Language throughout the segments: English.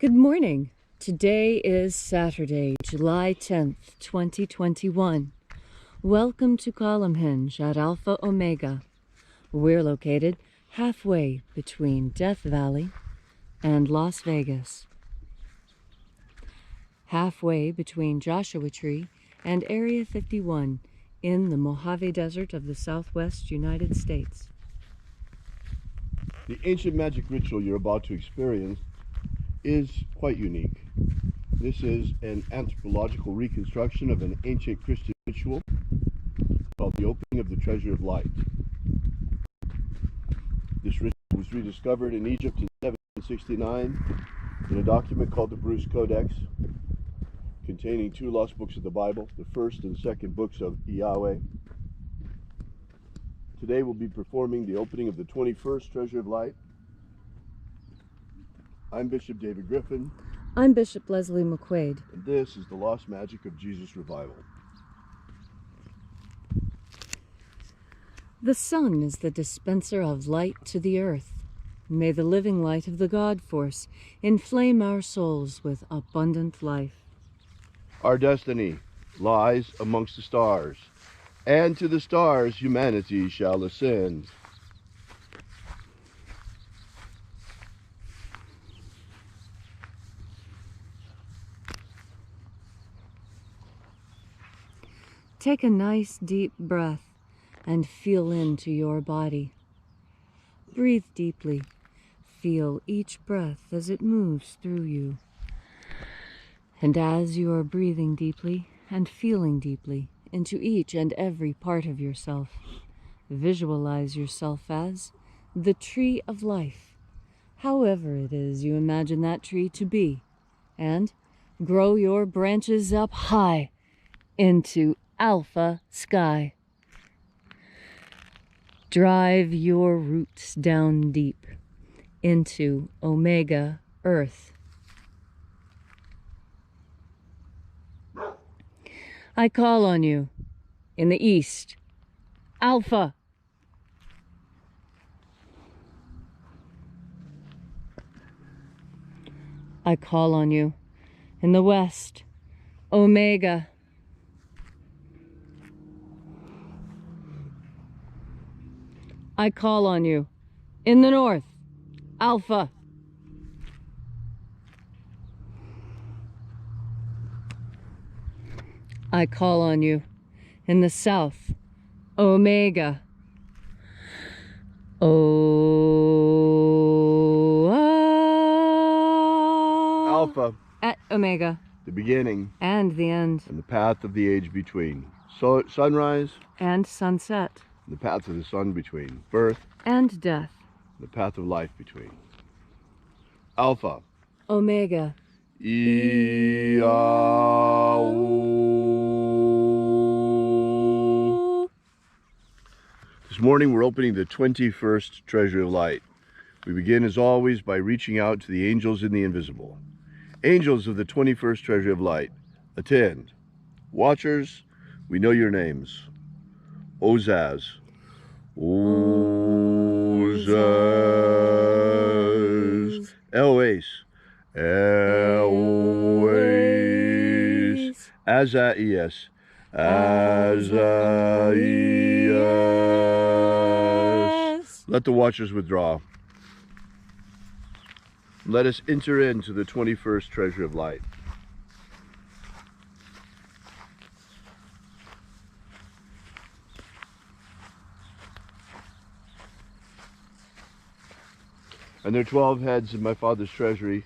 Good morning. Today is Saturday, July 10th, 2021. Welcome to Column Hinge at Alpha Omega. We're located halfway between Death Valley and Las Vegas. Halfway between Joshua Tree and Area 51 in the Mojave Desert of the Southwest United States. The ancient magic ritual you're about to experience is quite unique. This is an anthropological reconstruction of an ancient Christian ritual called the opening of the treasure of light. This ritual was rediscovered in Egypt in 1769 in a document called the Bruce Codex, containing two lost books of the Bible, the first and second books of Yahweh. Today we'll be performing the opening of the 21st Treasure of Light. I'm Bishop David Griffin. I'm Bishop Leslie McQuaid. And this is the Lost Magic of Jesus Revival. The sun is the dispenser of light to the earth. May the living light of the God Force inflame our souls with abundant life. Our destiny lies amongst the stars, and to the stars humanity shall ascend. Take a nice deep breath and feel into your body. Breathe deeply. Feel each breath as it moves through you. And as you are breathing deeply and feeling deeply into each and every part of yourself, visualize yourself as the tree of life, however it is you imagine that tree to be, and grow your branches up high into Alpha Sky. Drive your roots down deep into Omega Earth. I call on you in the east, Alpha. I call on you in the west, Omega. I call on you in the north, Alpha. I call on you in the south, Omega. Alpha. At Omega. The beginning. And the end. And the path of the age between. So, sunrise. And sunset. The path of the sun between. Birth. And death. The path of life between. Alpha. Omega. This morning we're opening the 21st Treasure of Light. We begin as always by reaching out to the angels in the invisible. Angels of the 21st Treasure of Light, attend. Watchers, we know your names. Ozaz. Ozaz. Eloise. Eloise. Azaias. Azaias. Let the watchers withdraw. Let us enter into the 21st Treasure of Light. And there are 12 heads in my Father's treasury.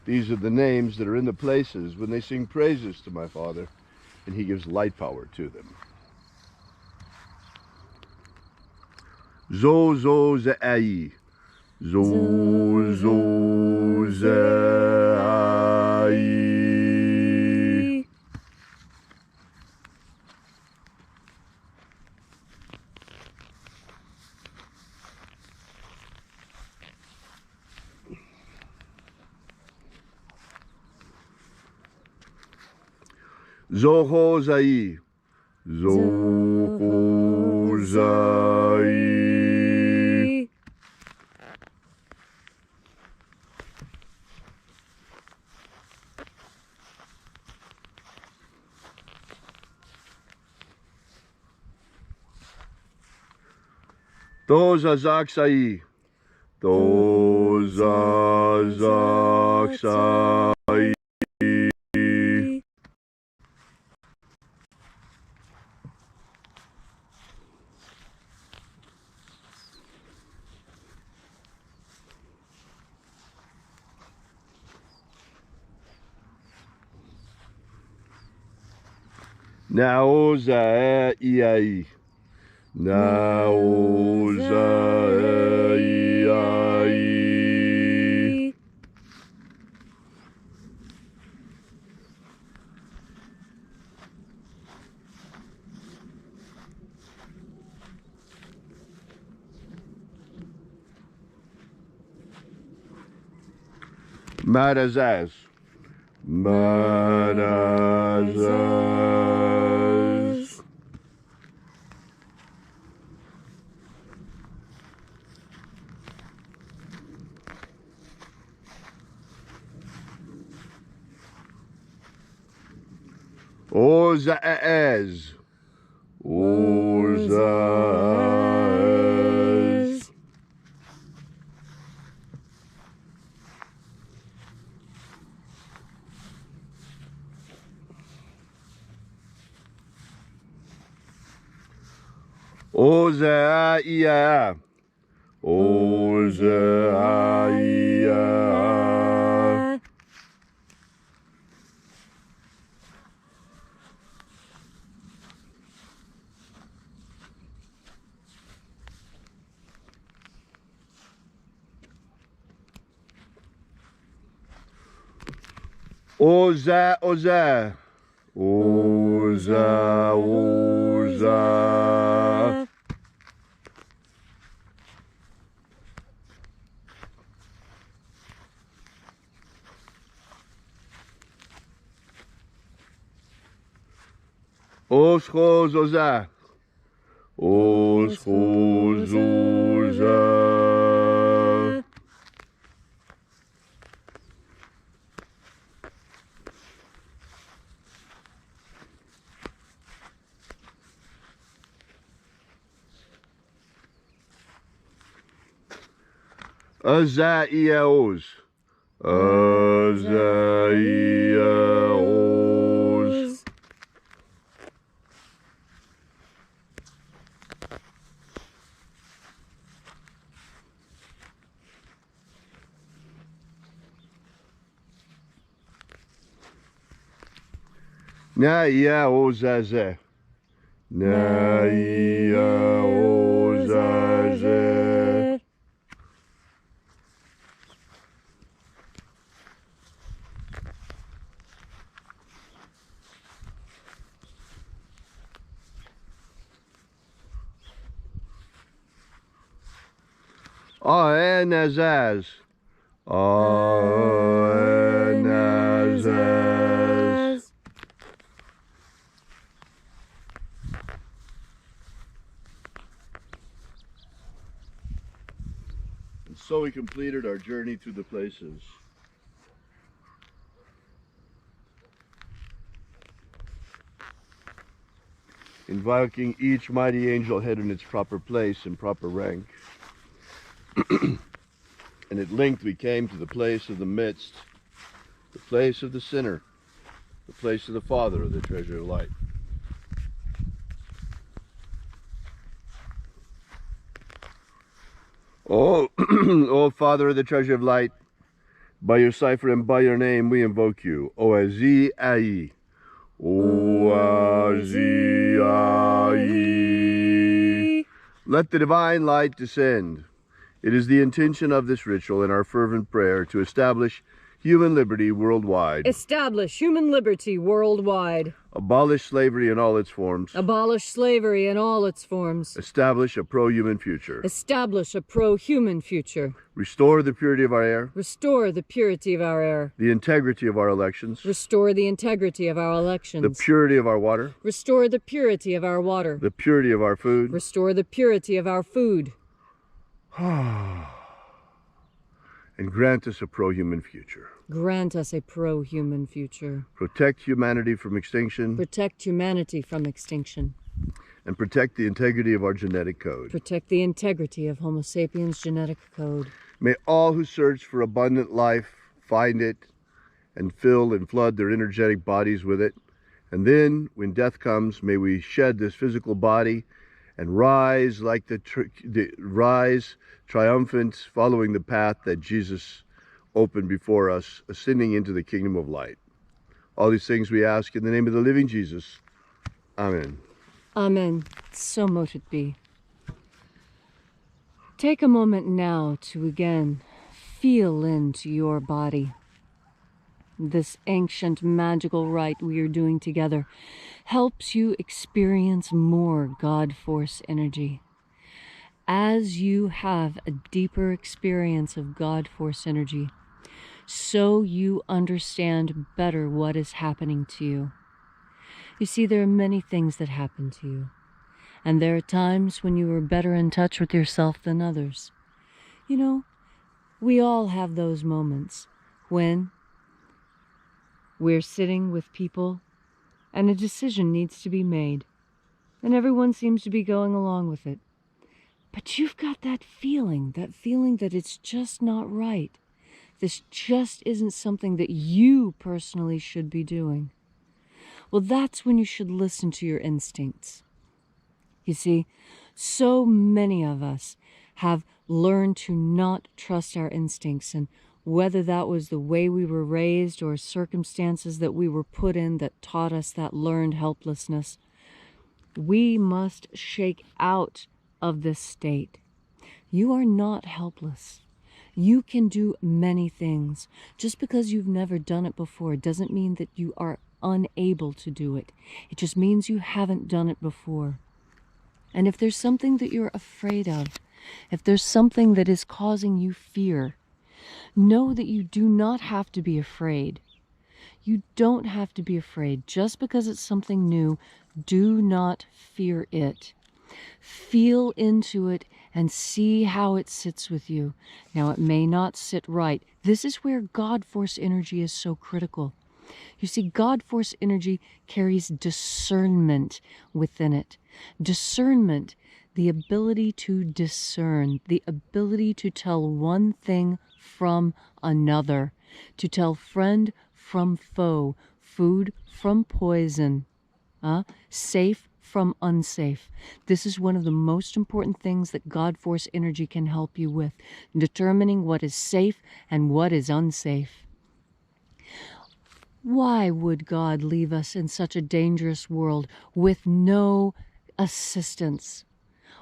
These are the names that are in the places when they sing praises to my Father, and he gives light power to them. Zo zo zai. Zo zo zai. Zoho zai. Zoho zai. Tozazaksai. Tozazaksai. Naozai. Naozai. Marazaz. Marazaz. Ozaaz. Ozaaz. Ozaia. Ozaia. Oza, oza. Oza, oza. Oschozoza. Oschozoza. Azaiaos. Azaiaos. Naiaozaze. Naiaozaze. Aenazaz. Aenazaz. And so we completed our journey through the places. Invoking each mighty angel head in its proper place and proper rank. And at length we came to the place of the midst, the place of the sinner, the place of the Father of the treasure of light. Oh, oh Father of the treasure of light, by your cipher and by your name we invoke you. Oazi-ai. Oazi-ai. Let the divine light descend. It is the intention of this ritual and our fervent prayer to establish human liberty worldwide. Establish human liberty worldwide. Abolish slavery in all its forms. Abolish slavery in all its forms. Establish a pro-human future. Establish a pro-human future. Restore the purity of our air. Restore the purity of our air. The integrity of our elections. Restore the integrity of our elections. The purity of our water. Restore the purity of our water. The purity of our food. Restore the purity of our food. And grant us a pro-human future. Grant us a pro-human future. Protect humanity from extinction. Protect humanity from extinction. and protect the integrity of our genetic code. Protect the integrity of Homo sapiens' genetic code. May all who search for abundant life find it and fill and flood their energetic bodies with it. And then, when death comes, may we shed this physical body and rise like rise triumphant, following the path that Jesus opened before us, ascending into the kingdom of light. All these things we ask in the name of the living Jesus. Amen. Amen. So mote it be. Take a moment now to again feel into your body. This ancient magical rite we are doing together helps you experience more God Force energy. As you have a deeper experience of God Force energy, so you understand better what is happening to you. You see, there are many things that happen to you, and there are times when you are better in touch with yourself than others. You know, we all have those moments when we're sitting with people and a decision needs to be made, and everyone seems to be going along with it. But you've got that feeling that it's just not right. This just isn't something that you personally should be doing. Well, that's when you should listen to your instincts. You see, so many of us have learned to not trust our instincts, and whether that was the way we were raised or circumstances that we were put in that taught us that learned helplessness, we must shake out of this state. You are not helpless. You can do many things. Just because you've never done it before doesn't mean that you are unable to do it. It just means you haven't done it before. And if there's something that you're afraid of, if there's something that is causing you fear, know that you do not have to be afraid. You don't have to be afraid. Just because it's something new, do not fear it. Feel into it and see how it sits with you. Now, it may not sit right. This is where God Force energy is so critical. You see, God Force energy carries discernment within it. Discernment, the ability to discern, the ability to tell one thing from another, to tell friend from foe, food from poison, safe from unsafe. This is one of the most important things that God Force energy can help you with, determining what is safe and what is unsafe. Why would God leave us in such a dangerous world with no assistance,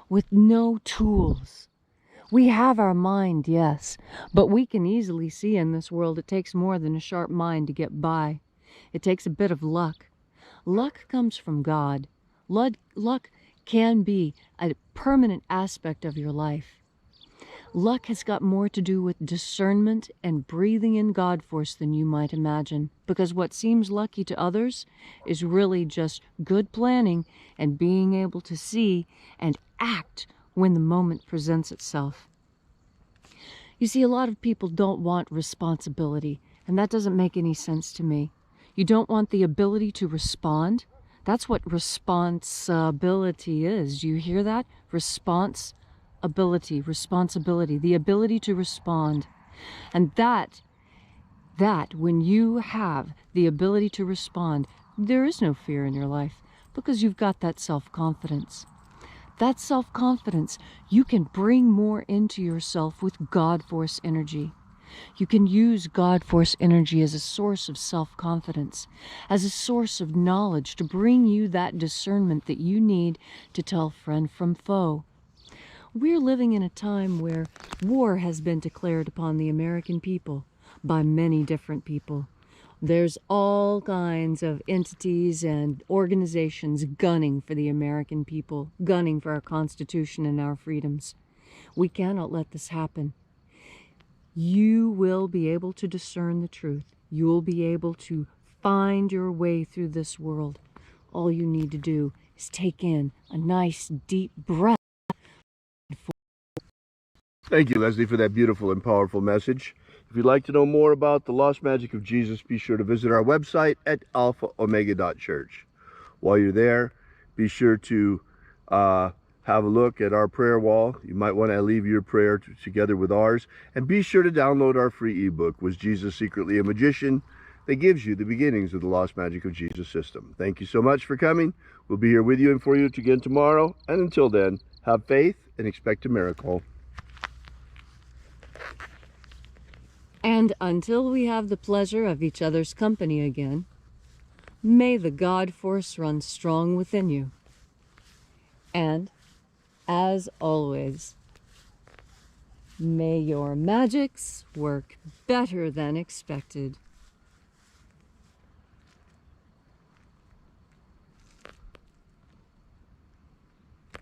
with no tools? We have our mind, yes, but we can easily see in this world it takes more than a sharp mind to get by. It takes a bit of luck. Luck comes from God. Luck can be a permanent aspect of your life. Luck has got more to do with discernment and breathing in God Force than you might imagine, because what seems lucky to others is really just good planning and being able to see and act when the moment presents itself. You see, a lot of people don't want responsibility, and that doesn't make any sense to me. You don't want the ability to respond? That's what responsibility is. Do you hear that? Responsibility, the ability to respond. And that when you have the ability to respond, there is no fear in your life because you've got that self-confidence. That self-confidence, you can bring more into yourself with God Force energy. You can use God Force energy as a source of self-confidence, as a source of knowledge to bring you that discernment that you need to tell friend from foe. We're living in a time where war has been declared upon the American people by many different people. There's all kinds of entities and organizations gunning for the American people, gunning for our Constitution and our freedoms. We cannot let this happen. You will be able to discern the truth. You will be able to find your way through this world. All you need to do is take in a nice deep breath. Thank you, Leslie, for that beautiful and powerful message. If you'd like to know more about the lost magic of Jesus, be sure to visit our website at alphaomega.church. While you're there, be sure to have a look at our prayer wall. You might want to leave your prayer together with ours. And be sure to download our free ebook, Was Jesus Secretly a Magician? That gives you the beginnings of the Lost Magic of Jesus system. Thank you so much for coming. We'll be here with you and for you again tomorrow. And until then, have faith and expect a miracle. And until we have the pleasure of each other's company again, may the God force run strong within you. And, as always, may your magics work better than expected.